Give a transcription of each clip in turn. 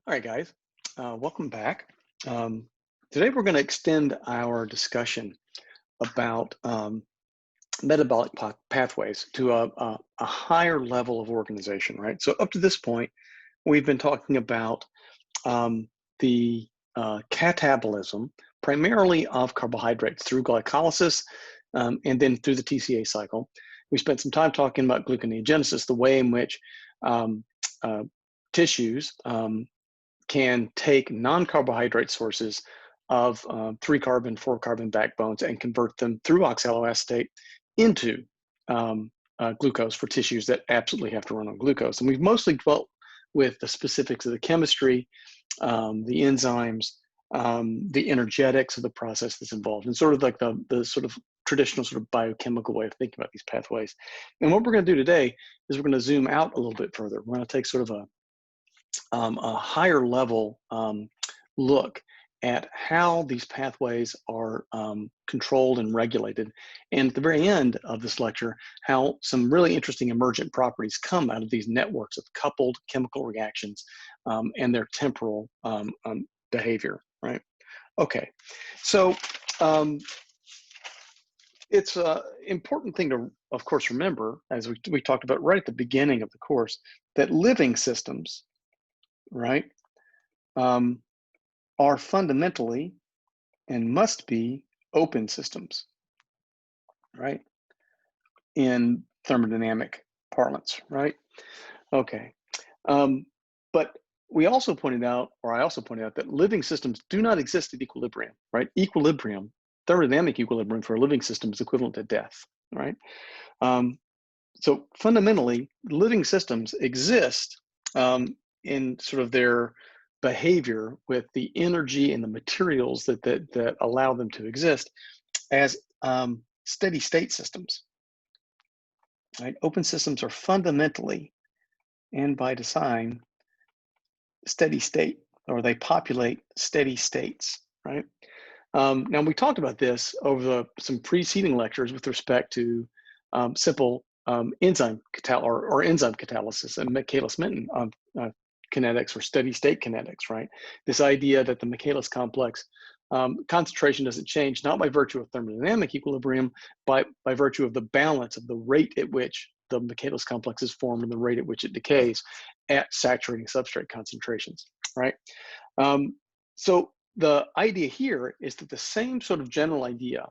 All right, guys, welcome back. Um, Today we're going to extend our discussion about metabolic pathways to a higher level of organization, right? So up to this point, we've been talking about the catabolism, primarily of carbohydrates through glycolysis and then through the TCA cycle. We spent some time talking about gluconeogenesis, the way in which um, uh, tissues can take non-carbohydrate sources of 3-carbon, 4-carbon backbones and convert them through oxaloacetate into glucose for tissues that absolutely have to run on glucose. And we've mostly dwelt with the specifics of the chemistry, the enzymes, the energetics of the process that's involved, and sort of like the sort of traditional sort of biochemical way of thinking about these pathways. And what we're going to do today is we're going to zoom out a little bit further. We're going to take sort of a higher level look at how these pathways are controlled and regulated. And at the very end of this lecture, how some really interesting emergent properties come out of these networks of coupled chemical reactions and their temporal behavior, right? Okay, so it's an important thing to, of course, remember, as we talked about right at the beginning of the course, that living systems, right, um, are fundamentally and must be open systems, right? In thermodynamic parlance, right? Okay. But we also pointed out, or I also pointed out, that living systems do not exist at equilibrium, right? Equilibrium, thermodynamic equilibrium for a living system is equivalent to death, right? Um, so fundamentally, living systems exist in sort of their behavior with the energy and the materials that allow them to exist as steady state systems. Right? Open systems are fundamentally and by design steady state, or they populate steady states. Right? Now we talked about this over some preceding lectures with respect to simple enzyme catalysis and Michaelis-Menten kinetics or steady state kinetics, right? This idea that the Michaelis complex concentration doesn't change, not by virtue of thermodynamic equilibrium, but by virtue of the balance of the rate at which the Michaelis complex is formed and the rate at which it decays at saturating substrate concentrations, right? So the idea here is that the same sort of general idea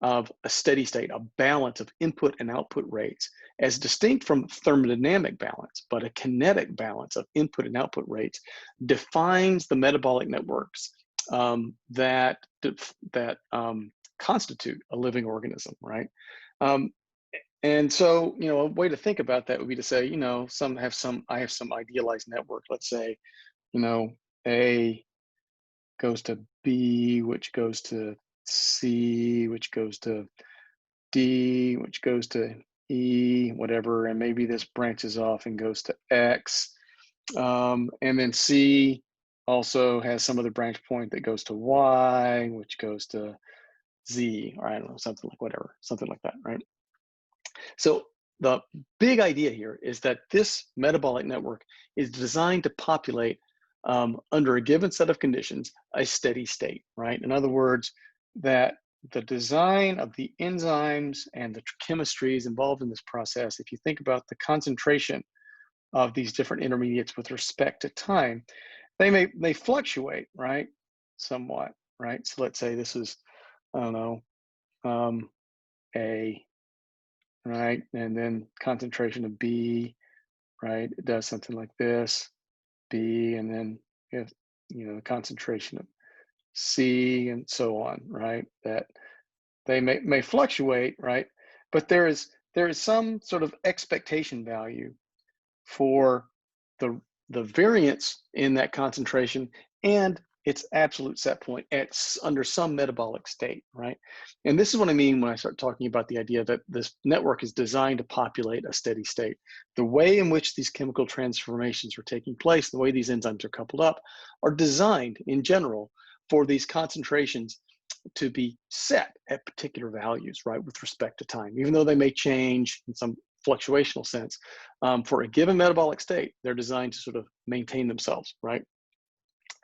of a steady state, a balance of input and output rates, as distinct from thermodynamic balance, but a kinetic balance of input and output rates, defines the metabolic networks that constitute a living organism, right? And so, a way to think about that would be to say, I have some idealized network. Let's say, A goes to B, which goes to C, which goes to D, which goes to E, whatever, and maybe this branches off and goes to X. And then C also has some other branch point that goes to Y, which goes to Z, or I don't know, something like that, right? So the big idea here is that this metabolic network is designed to populate under a given set of conditions, a steady state, right? In other words, that the design of the enzymes and the chemistries involved in this process, if you think about the concentration of these different intermediates with respect to time, they may fluctuate, right? Somewhat, right? So let's say this is, I don't know, A, right? And then concentration of B, right? It does something like this, B, and then if the concentration of C and so on, right? That they may fluctuate, right? But there is some sort of expectation value for the variance in that concentration and its absolute set point under some metabolic state, right? And this is what I mean when I start talking about the idea that this network is designed to populate a steady state. The way in which these chemical transformations are taking place, the way these enzymes are coupled up, are designed in general for these concentrations to be set at particular values, right, with respect to time, even though they may change in some fluctuational sense. For a given metabolic state, they're designed to sort of maintain themselves, right?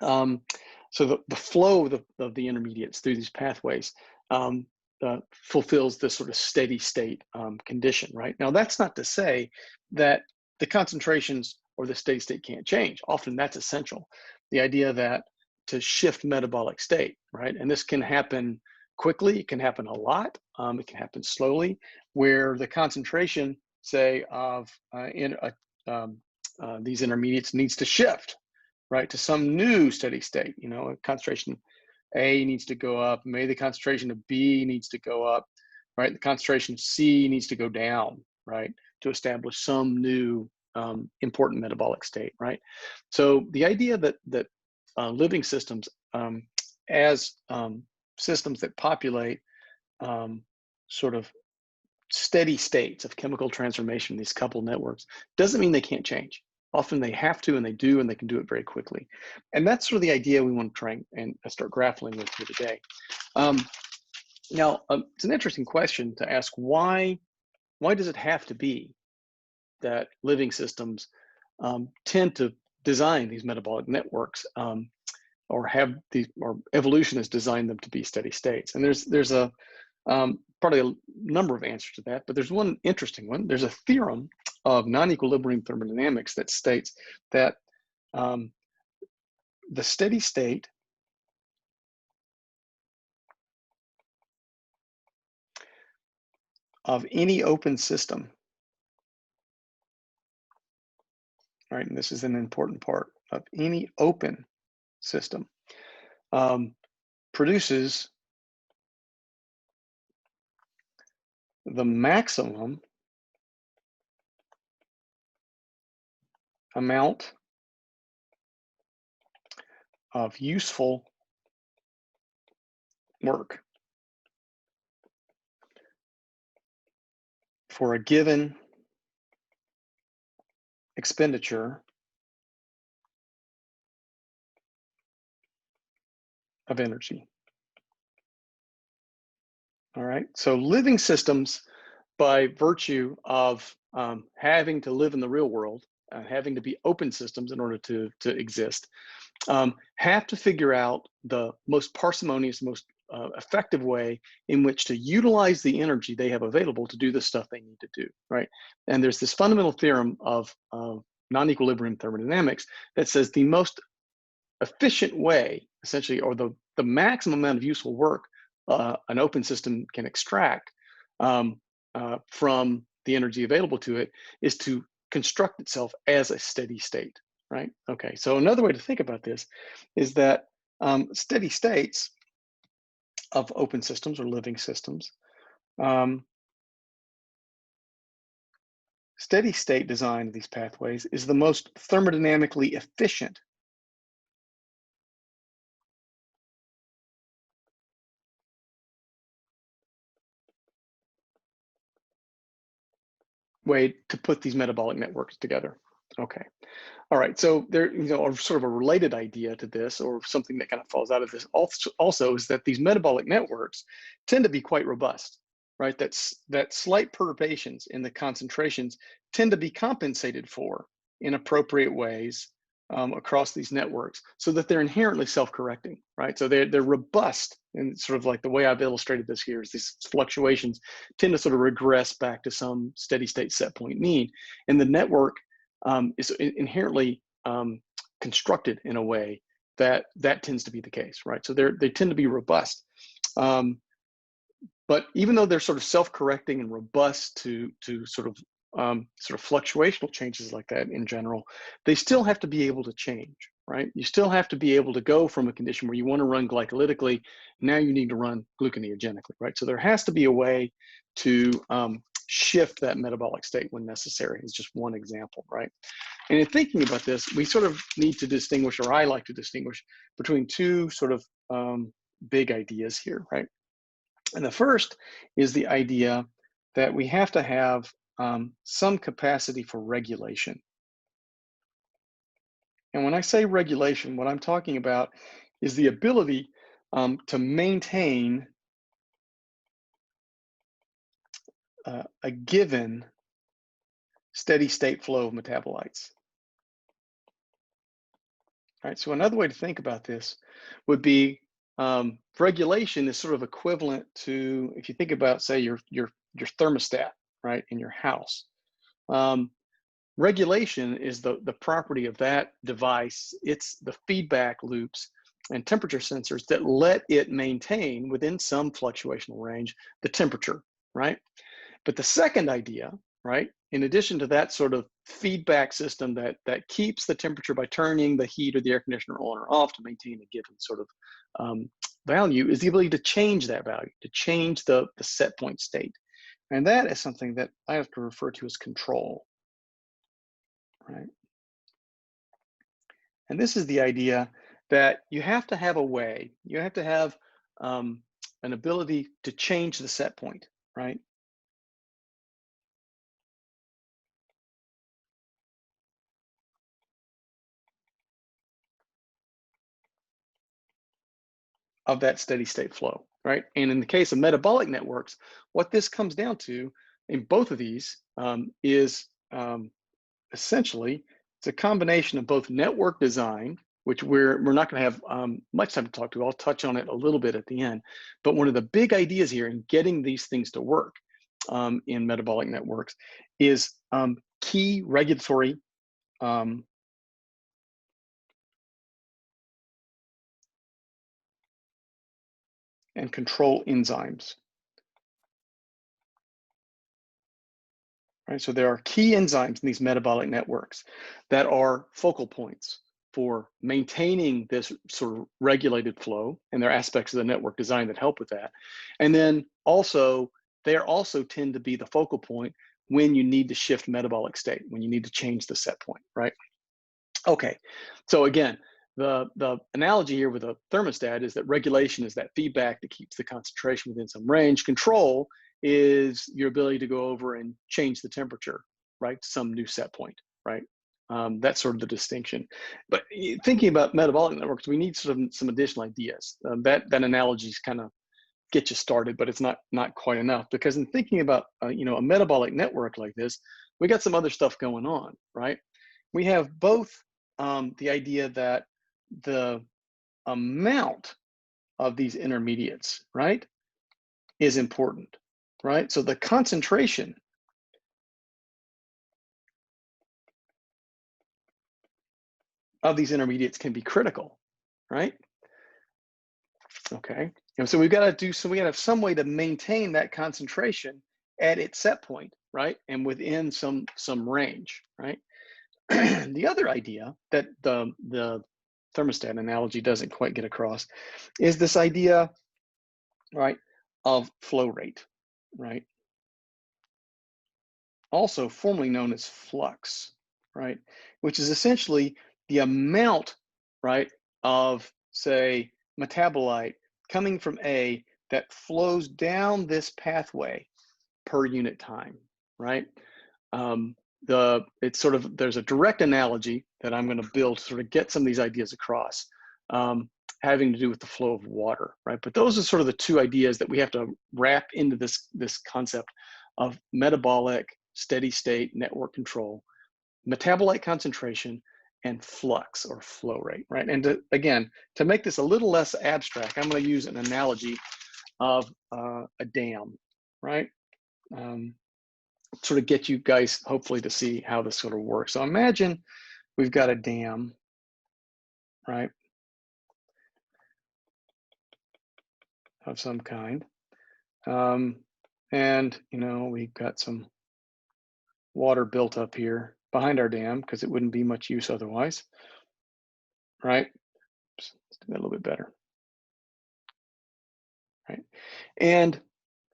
So the flow of the intermediates through these pathways um, fulfills this sort of steady state condition, right? Now, that's not to say that the concentrations or the steady state can't change. Often that's essential. The idea that to shift metabolic state, right? And this can happen quickly, it can happen a lot, it can happen slowly, where the concentration, say, of these intermediates needs to shift, right, to some new steady state. You know, concentration A needs to go up, maybe the concentration of B needs to go up, right? The concentration of C needs to go down, right, to establish some new important metabolic state, right? So the idea that living systems as systems that populate sort of steady states of chemical transformation in these coupled networks doesn't mean they can't change. Often they have to, and they do, and they can do it very quickly. And that's sort of the idea we want to try and start grappling with here today. Now, it's an interesting question to ask, why does it have to be that living systems tend to design these metabolic networks or have these, or evolution has designed them to be steady states? And there's a probably a number of answers to that, but there's one interesting one. There's a theorem of non-equilibrium thermodynamics that states that the steady state of any open system, right, and this is an important part, of any open system produces the maximum amount of useful work for a given expenditure of energy. All right, so living systems, by virtue of having to live in the real world, having to be open systems in order to exist, have to figure out the most parsimonious, most effective way in which to utilize the energy they have available to do the stuff they need to do, right? And there's this fundamental theorem of non-equilibrium thermodynamics that says the most efficient way, essentially, or the maximum amount of useful work an open system can extract from the energy available to it is to construct itself as a steady state, right? Okay, so another way to think about this is that steady states of open systems or living systems, steady state design of these pathways is the most thermodynamically efficient way to put these metabolic networks together. Okay. All right, so there, sort of a related idea to this, or something that kind of falls out of this also is that these metabolic networks tend to be quite robust, right? That slight perturbations in the concentrations tend to be compensated for in appropriate ways across these networks, so that they're inherently self-correcting, right? So they're robust, and sort of like the way I've illustrated this here is these fluctuations tend to sort of regress back to some steady state set point mean, and the network is inherently constructed in a way that tends to be the case, right? So they tend to be robust. But even though they're sort of self-correcting and robust to sort of fluctuational changes like that in general, they still have to be able to change, right? You still have to be able to go from a condition where you want to run glycolytically, now you need to run gluconeogenically, right? So there has to be a way to shift that metabolic state when necessary. Is just one example, right? And in thinking about this, we sort of need to distinguish, or I like to distinguish, between two sort of big ideas here, right? And the first is the idea that we have to have some capacity for regulation. And when I say regulation, what I'm talking about is the ability to maintain a given steady state flow of metabolites. right? So another way to think about this would be regulation is sort of equivalent to, if you think about, say, your thermostat, right, in your house. Regulation is the property of that device. It's the feedback loops and temperature sensors that let it maintain within some fluctuational range the temperature, right? But the second idea, right, in addition to that sort of feedback system that keeps the temperature by turning the heat or the air conditioner on or off to maintain a given sort of value, is the ability to change that value, to change the set point state. And that is something that I have to refer to as control, right? And this is the idea that you have to have a way, you have to have an ability to change the set point, right? Of that steady state flow, right? And in the case of metabolic networks, what this comes down to in both of these is essentially, it's a combination of both network design, which we're not going to have much time to talk to. I'll touch on it a little bit at the end. But one of the big ideas here in getting these things to work in metabolic networks is key regulatory and control enzymes. Right? So there are key enzymes in these metabolic networks that are focal points for maintaining this sort of regulated flow, and there are aspects of the network design that help with that. And then also, they also tend to be the focal point when you need to shift metabolic state, when you need to change the set point, right? Okay, so again, the analogy here with a thermostat is that regulation is that feedback that keeps the concentration within some range. Control is your ability to go over and change the temperature, right, to some new set point, right? That's sort of the distinction. But thinking about metabolic networks, we need sort of some additional ideas. That analogy is kind of get you started, but it's not quite enough, because in thinking about you know, a metabolic network like this, we got some other stuff going on, right? We have both the idea that the amount of these intermediates, right, is important, right? So the concentration of these intermediates can be critical, right? Okay, and so we've got to do, so we got to have some way to maintain that concentration at its set point, right, and within some range, right? The other idea that the thermostat analogy doesn't quite get across is this idea, right, of flow rate, right? Also formerly known as flux, right? Which is essentially the amount, right, of, say, metabolite coming from A that flows down this pathway per unit time, right? It's sort of, there's a direct analogy that I'm going to build to sort of get some of these ideas across, having to do with the flow of water, right? But those are sort of the two ideas that we have to wrap into this concept of metabolic steady state network control, metabolite concentration, and flux or flow rate, right? And again, to make this a little less abstract, I'm going to use an analogy of a dam, right? Sort of get you guys hopefully to see how this sort of works. So imagine we've got a dam, right, of some kind, and you know, we've got some water built up here behind our dam because it wouldn't be much use otherwise, right? Let's do that a little bit better, right? And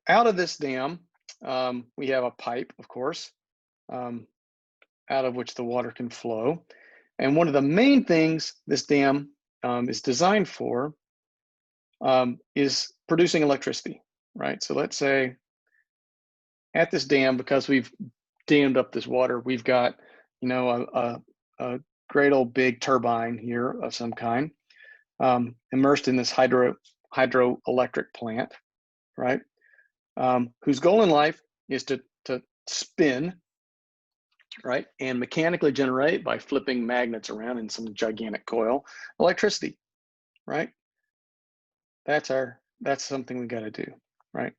out of this dam, we have a pipe, of course, out of which the water can flow. And one of the main things this dam is designed for is producing electricity, right? So let's say at this dam, because we've dammed up this water, we've got, you know, a great old big turbine here of some kind, immersed in this hydroelectric plant, right? Whose goal in life is to spin right? And mechanically generate, by flipping magnets around in some gigantic coil, electricity, right? That's something we got to do, right?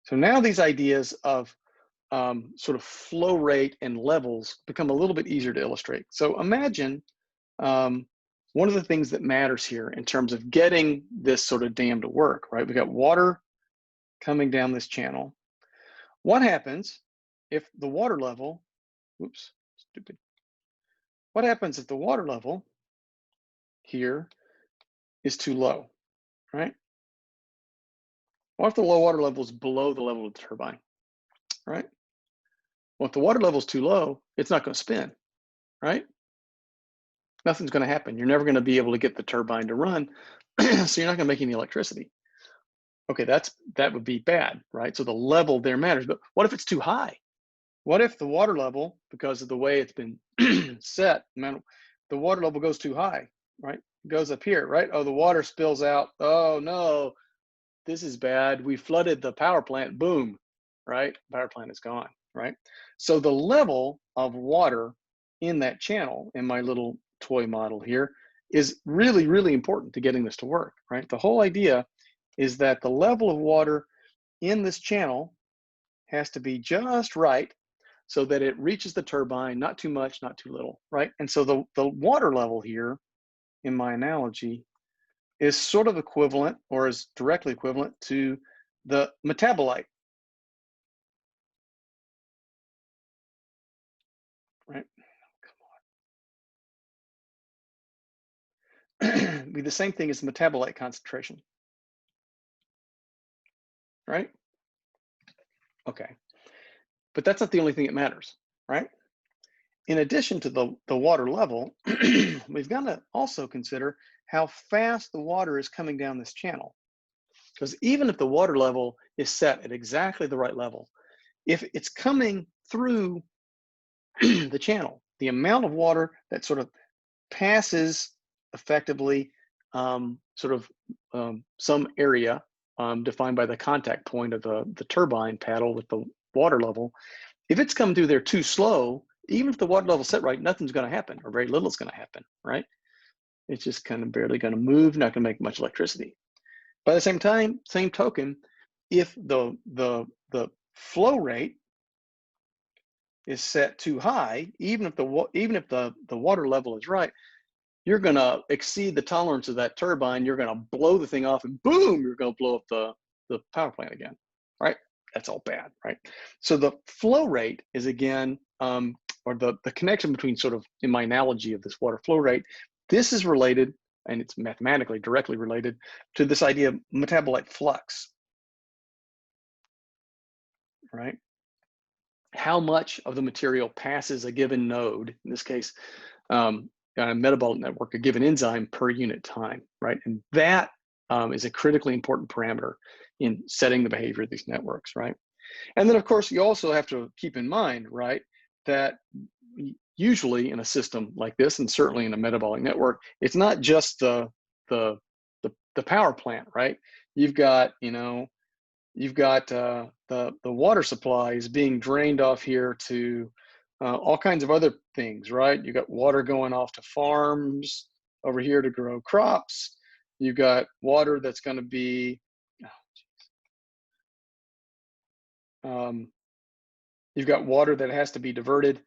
So now these ideas of sort of flow rate and levels become a little bit easier to illustrate. So imagine one of the things that matters here in terms of getting this sort of dam to work, right? We got water coming down this channel. What happens if the water level, oops, stupid. What happens if the water level here is too low, right? What if the low water level is below the level of the turbine, right? Well, if the water level is too low, it's not going to spin, right? Nothing's going to happen. You're never going to be able to get the turbine to run, so you're not going to make any electricity. Okay, that would be bad, right? So the level there matters. But what if it's too high? What if the water level, because of the way it's been set, man, the water level goes too high, right? It goes up here, right? Oh, the water spills out. Oh no, this is bad. We flooded the power plant. Boom, right? Power plant is gone, right? So the level of water in that channel, in my little toy model here, is really, really important to getting this to work, right? The whole idea is that the level of water in this channel has to be just right so that it reaches the turbine, not too much, not too little, right? And so the water level here, in my analogy, is sort of equivalent, or is directly equivalent to the metabolite, right? Be the same thing as the metabolite concentration, right? Okay, but that's not the only thing that matters, right? In addition to the water level, we've got to also consider how fast the water is coming down this channel. Because even if the water level is set at exactly the right level, if it's coming through the channel, the amount of water that sort of passes effectively some area defined by the contact point of the turbine paddle with the water level, if it's coming through there too slow, even if the water level's set right, nothing's going to happen, or very little is going to happen, right? It's just kind of barely going to move, not going to make much electricity. By the same time, same token, if the flow rate is set too high, even if the water level is right, you're going to exceed the tolerance of that turbine. You're going to blow the thing off, and boom, you're going to blow up the power plant again, right? That's all bad, right? So the flow rate is again, or the connection between, sort of, in my analogy of this water flow rate, this is related, and it's mathematically directly related to this idea of metabolite flux, right? How much of the material passes a given node, in this case, a metabolic network, a given enzyme per unit time, right? And that is a critically important parameter in setting the behavior of these networks, right? And then, of course, you also have to keep in mind, right, that usually in a system like this, and certainly in a metabolic network, it's not just the power plant, right? You've got, the water supply is being drained off here to all kinds of other things, right? You got water going off to farms over here to grow crops. You've got water that's going to be, you've got water that has to be diverted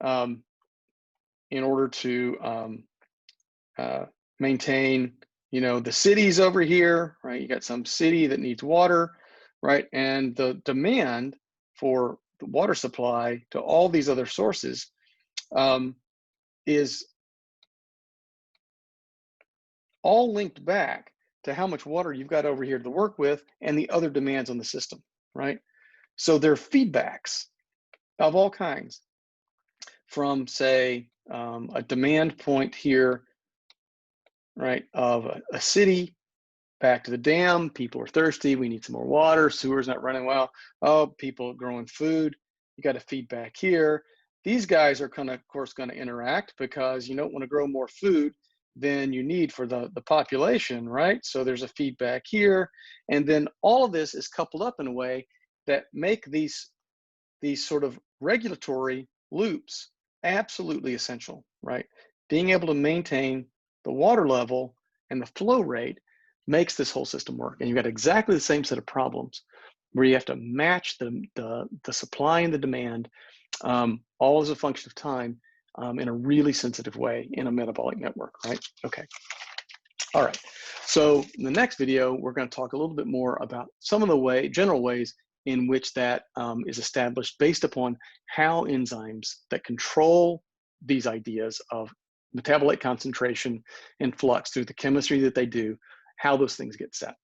in order to maintain, the cities over here, right? You got some city that needs water, right? And the demand for the water supply to all these other sources is all linked back to how much water you've got over here to work with and the other demands on the system, right? So there are feedbacks of all kinds from, say, a demand point here, right, of a city back to the dam. People are thirsty. We need some more water. Sewer's not running well. Oh, people are growing food. You got a feedback here. These guys are of course, going to interact, because you don't want to grow more food than you need for the population, right? So there's a feedback here. And then all of this is coupled up in a way that make these sort of regulatory loops, absolutely essential, right? Being able to maintain the water level and the flow rate makes this whole system work. And you've got exactly the same set of problems where you have to match the supply and the demand, all as a function of time, in a really sensitive way in a metabolic network, right? Okay. All right. So in the next video, we're going to talk a little bit more about some of the general ways in which that is established based upon how enzymes that control these ideas of metabolite concentration and flux through the chemistry that they do, how those things get set.